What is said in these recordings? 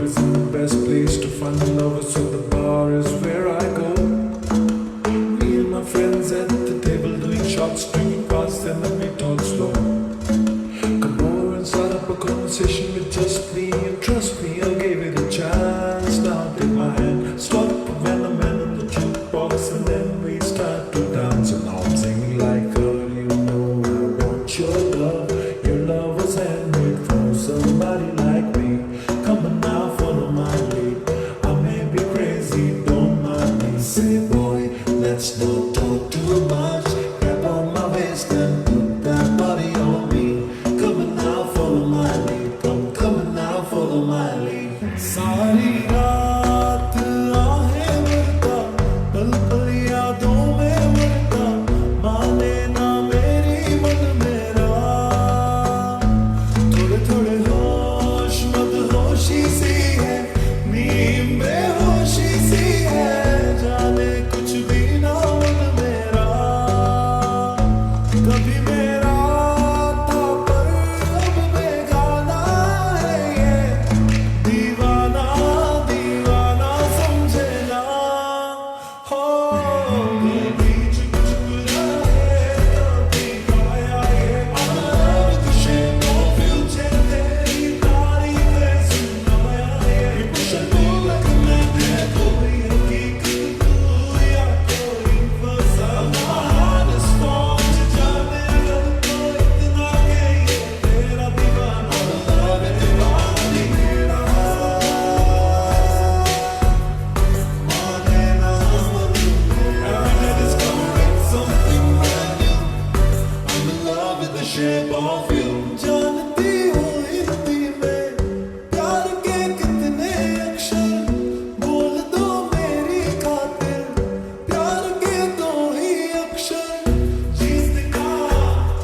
isn't the best place to find lovers, so the bar is where I go. Me and my friends at the table doing shots, drinking fast, and then we talk slow. Come over and start up a conversation with just me, and trust me, I'll give it a chance. Now take my hand, stop when I'm in the jukebox, and then we start to dance. And now I'm singing like, girl, you know I want your love. Your love was handmade for somebody like me. Come on now, follow my lead. I may be crazy, don't mind me. Say, boy, let's not talk too much. Grab on my waist and put that body on me. Come on now, follow my lead. Come on now, follow my lead. सारी रात आहें भरता, पल पल यादों में मरता, माने ना मेरी मन मेरा। थोड़े थोड़े होश मदहोशी सी है, नींद बेहोशी सी है, जाने कुछ भी ना मन मेरा। कभी मेरा था पर अब बेगाना है ये, दीवाना दीवाना समझे ना। हो कभी चुप चुप रहे, कभी गाया ये आवाज़, the shape of you तेरी तारीफ़ें सुनाया ये। मुझको लगने दे कोई हकीकत तू या कोई फसाना। This form जाने लग तो इतना के ये तेरा दीवाना, love it दीवानी मेरा। माने ना every day discovering something brand new. I'm in love with the shape of you. जानती हो हिंदी में प्यार के कितने अक्षर, बोल दो मेरी खातिर प्यार के दो ही अक्षर। चीज़ दिखा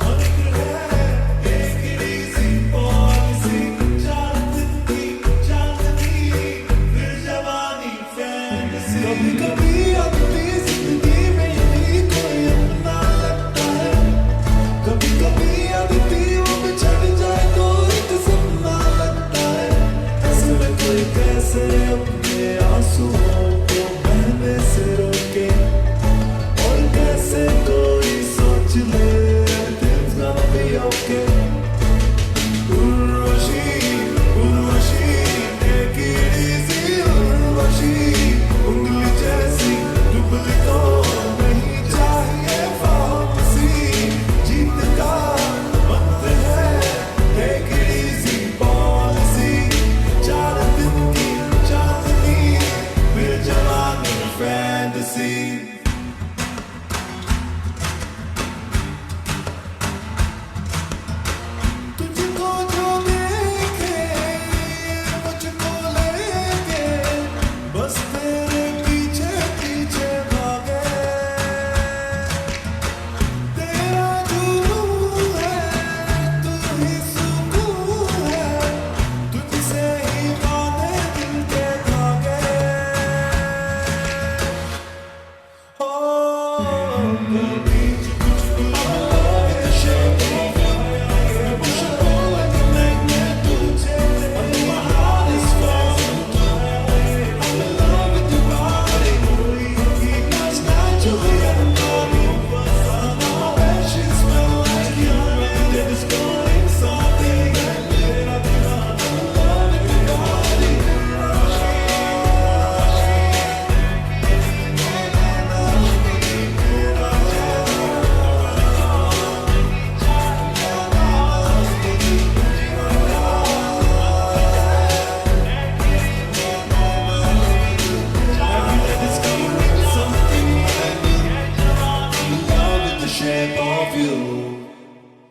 अनेक है, एक easy policy, चांदनी चांदनी फिर जवानी fantasy। कभी कभी अपनी जिंदगी में यही कोई अपना लगता है, कभी कभी अदिति वो बिछड़ जाए तो एक सपना लगता है। ऐसे में कोई कैसे अपने आंसू